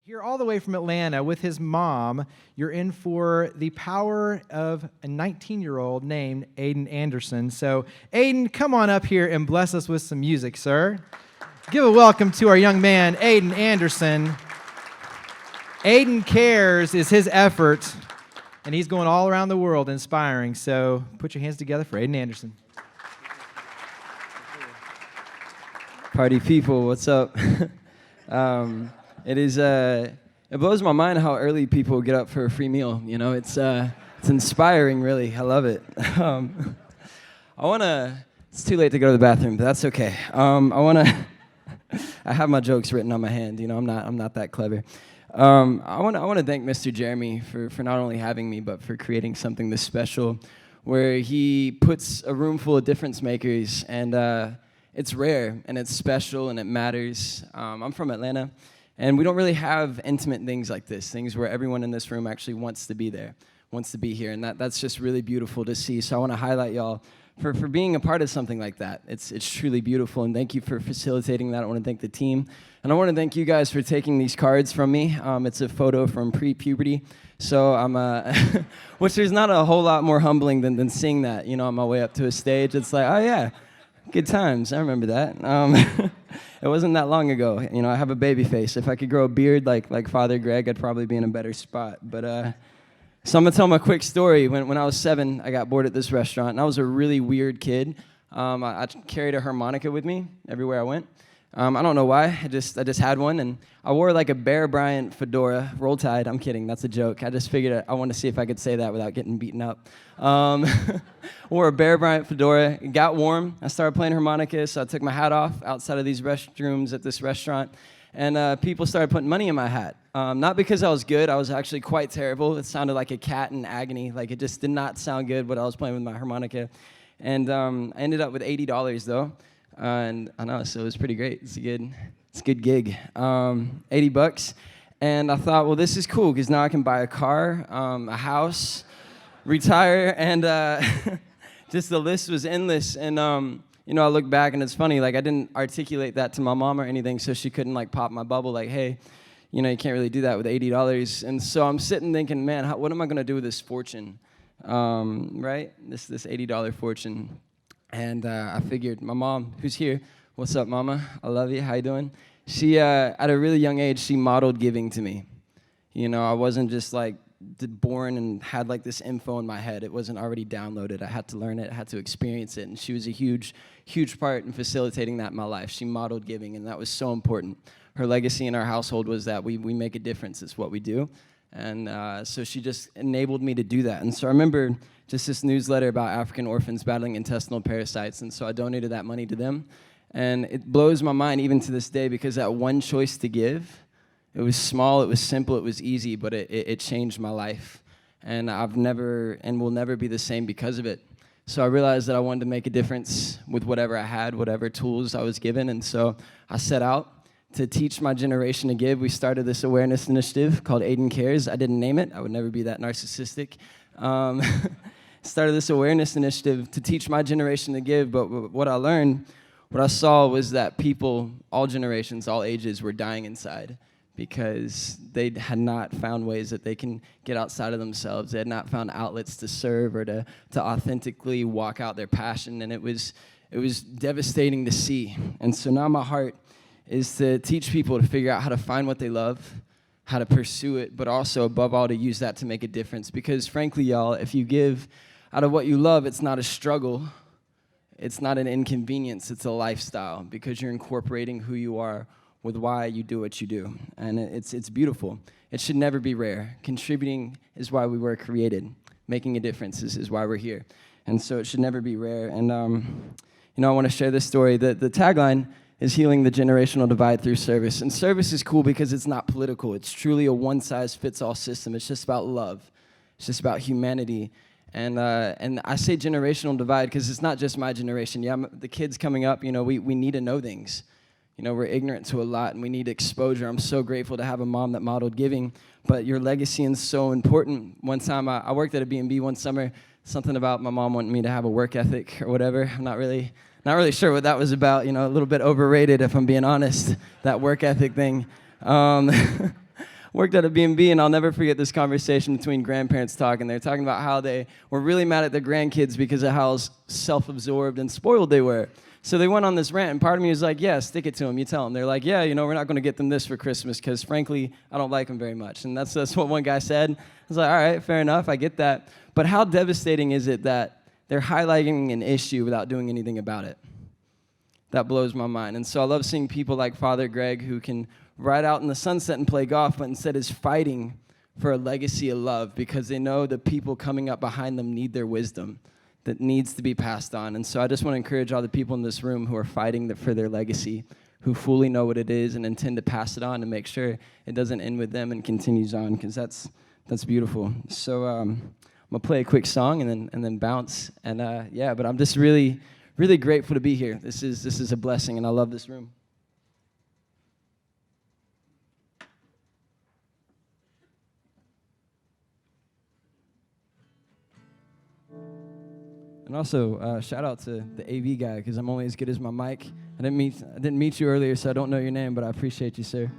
Here all the way from Atlanta with his mom, you're in for the power of a 19-year-old named Aidan Anderson. So, Aidan, come on up here and bless us with some music, sir. Give a welcome to our young man, Aidan Anderson. Aidan Cares is his effort, and he's going all around the world inspiring. So, put your hands together for Aidan Anderson. Party people, what's up? It blows my mind how early people get up for a free meal. You know, it's inspiring, really. I love it. It's too late to go to the bathroom, but that's okay. I have my jokes written on my hand. You know, I'm not that clever. I want to thank Mr. Jeremy for not only having me, but for creating something this special, where he puts a room full of difference makers, and it's rare, and it's special, and it matters. I'm from Atlanta, and we don't really have intimate things like this, things where everyone in this room actually wants to be there, wants to be here, and that's just really beautiful to see. So I want to highlight y'all for being a part of something like that. It's truly beautiful, and thank you for facilitating that. I want to thank the team, and I want to thank you guys for taking these cards from me. It's a photo from pre-puberty, so I'm which there's not a whole lot more humbling than seeing that, you know, on my way up to a stage. It's like, oh yeah, good times. I remember that. It wasn't that long ago. You know, I have a baby face. If I could grow a beard like Father Greg, I'd probably be in a better spot. But so I'm gonna tell my quick story. When I was 7, I got bored at this restaurant, and I was a really weird kid. I carried a harmonica with me everywhere I went. I don't know why. I just had one, and I wore like a Bear Bryant fedora. Roll Tide. I'm kidding. That's a joke. I just figured I want to see if I could say that without getting beaten up. Wore a Bear Bryant fedora. It got warm. I started playing harmonica, so I took my hat off outside of these restrooms at this restaurant, and people started putting money in my hat. Not because I was good. I was actually quite terrible. It sounded like a cat in agony. Like, it just did not sound good what I was playing with my harmonica. And I ended up with $80, though. And I know, so it was pretty great. It's a good gig. $80, and I thought, well, this is cool because now I can buy a car, a house, retire, and just the list was endless. And you know, I look back and it's funny. Like, I didn't articulate that to my mom or anything, so she couldn't like pop my bubble. Like, hey, you know, you can't really do that with $80. And so I'm sitting thinking, man, what am I gonna do with this fortune? Right? This $80 fortune. And I figured my mom, who's here, what's up, Mama? I love you. How you doing? She, at a really young age, she modeled giving to me. You know, I wasn't just like born and had like this info in my head. It wasn't already downloaded. I had to learn it. I had to experience it. And she was a huge, huge part in facilitating that in my life. She modeled giving, and that was so important. Her legacy in our household was that we make a difference. It's what we do. And so she just enabled me to do that. And so I remember just this newsletter about African orphans battling intestinal parasites, and so I donated that money to them. And it blows my mind even to this day, because that one choice to give, it was small, it was simple, it was easy, but it changed my life. And I've never and will never be the same because of it. So I realized that I wanted to make a difference with whatever I had, whatever tools I was given, and so I set out to teach my generation to give. We started this awareness initiative called Aidan Cares. I didn't name it. I would never be that narcissistic. Started this awareness initiative to teach my generation to give, but what I saw was that people, all generations, all ages, were dying inside because they had not found ways that they can get outside of themselves. They had not found outlets to serve or to authentically walk out their passion, and it was devastating to see. And so now my heart is to teach people to figure out how to find what they love, how to pursue it, but also, above all, to use that to make a difference. Because frankly, y'all, if you give out of what you love, it's not a struggle, it's not an inconvenience, it's a lifestyle, because you're incorporating who you are with why you do what you do. And it's beautiful. It should never be rare. Contributing is why we were created. Making a difference is why we're here. And so it should never be rare. And you know, I want to share this story. The tagline is healing the generational divide through service. And service is cool because it's not political. It's truly a one-size-fits-all system. It's just about love. It's just about humanity. And I say generational divide because it's not just my generation. Yeah, the kids coming up, you know, we need to know things. You know, we're ignorant to a lot, and we need exposure. I'm so grateful to have a mom that modeled giving, but your legacy is so important. One time, I worked at a B&B one summer, something about my mom wanting me to have a work ethic or whatever. I'm not really sure what that was about, you know, a little bit overrated if I'm being honest, that work ethic thing. worked at a B&B, and I'll never forget this conversation between grandparents talking. They're talking about how they were really mad at their grandkids because of how self-absorbed and spoiled they were. So they went on this rant, and part of me was like, yeah, stick it to them. You tell them. They're like, yeah, we're not going to get them this for Christmas because, frankly, I don't like them very much. And that's what one guy said. I was like, all right, fair enough. I get that. But how devastating is it that they're highlighting an issue without doing anything about it? That blows my mind. And so I love seeing people like Father Greg who can ride out in the sunset and play golf, but instead is fighting for a legacy of love because they know the people coming up behind them need their wisdom that needs to be passed on. And so I just want to encourage all the people in this room who are fighting for their legacy, who fully know what it is and intend to pass it on and make sure it doesn't end with them and continues on, because that's beautiful. So I'm gonna play a quick song and then bounce. And but I'm just really, really grateful to be here. This is a blessing, and I love this room. And also, shout out to the AV guy, because I'm only as good as my mic. I didn't meet you earlier, so I don't know your name, but I appreciate you, sir.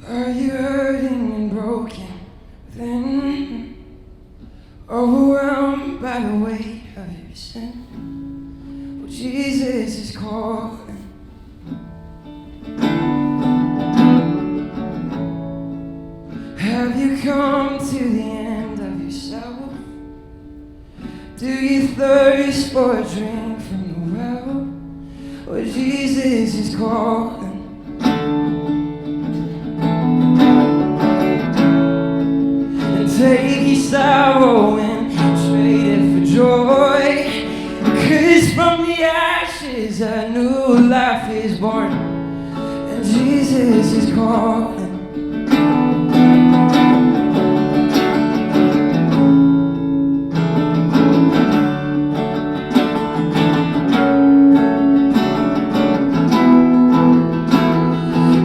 Are you hurting and broken within, overwhelmed by the weight of your sin? Jesus is calling. Have you come to the end of yourself? Do you thirst for a drink from the well? Well, Jesus is calling. And take your sorrow and trade it for joy. 'Cause from the ashes a new life is born, and Jesus is calling.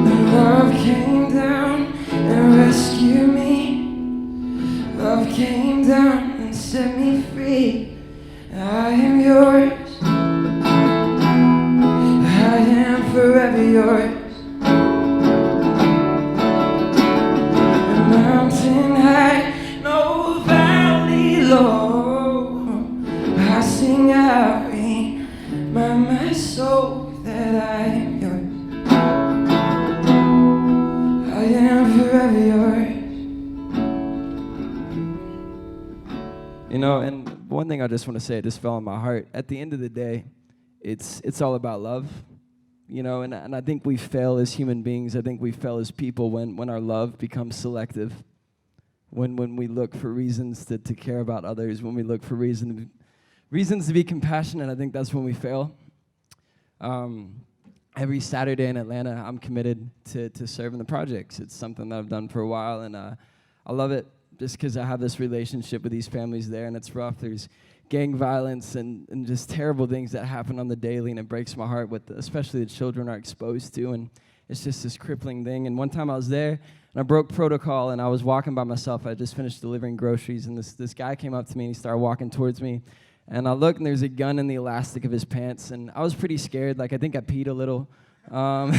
And love came down and rescued me. Love came down and set me free. I am yours, I am forever yours. Mountain high, no valley low, I sing out, my soul, that I am yours. I am forever yours. And one thing I just want to say, it just fell on my heart. At the end of the day, it's all about love, and I think we fail as human beings. I think we fail as people when our love becomes selective, when we look for reasons to care about others, when we look for reasons to be compassionate. I think that's when we fail. Every Saturday in Atlanta, I'm committed to serving the projects. It's something that I've done for a while, and I love it. Just because I have this relationship with these families there, and it's rough. There's gang violence and just terrible things that happen on the daily, and it breaks my heart what especially the children are exposed to, and it's just this crippling thing. And one time I was there, and I broke protocol, and I was walking by myself. I just finished delivering groceries, and this guy came up to me, and he started walking towards me, and I looked, and there's a gun in the elastic of his pants, and I was pretty scared. Like, I think I peed a little. I'm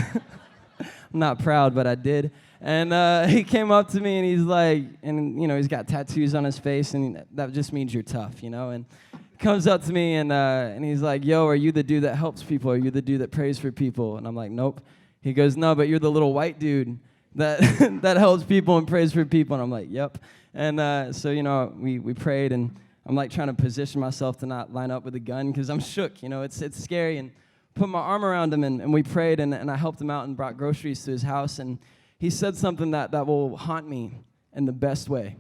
not proud, but I did. And he came up to me, and he's like, and he's got tattoos on his face, and that just means you're tough, And he comes up to me, and he's like, yo, are you the dude that helps people? Are you the dude that prays for people? And I'm like, nope. He goes, no, but you're the little white dude that that helps people and prays for people. And I'm like, yep. And so we prayed, and I'm like trying to position myself to not line up with a gun because I'm shook. It's scary. And put my arm around him, and we prayed, and I helped him out and brought groceries to his house. And he said something that will haunt me in the best way.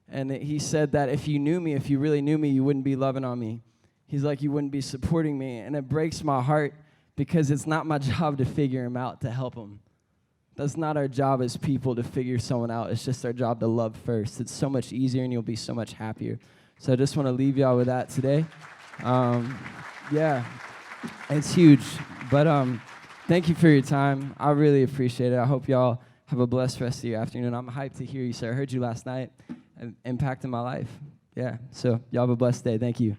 And he said that if you knew me, if you really knew me, you wouldn't be loving on me. He's like, you wouldn't be supporting me. And it breaks my heart because it's not my job to figure him out, to help him. That's not our job as people to figure someone out. It's just our job to love first. It's so much easier, and you'll be so much happier. So I just want to leave y'all with that today. It's huge. But thank you for your time. I really appreciate it. I hope y'all have a blessed rest of your afternoon. I'm hyped to hear you, sir. I heard you last night, impacted my life. Yeah, so y'all have a blessed day. Thank you.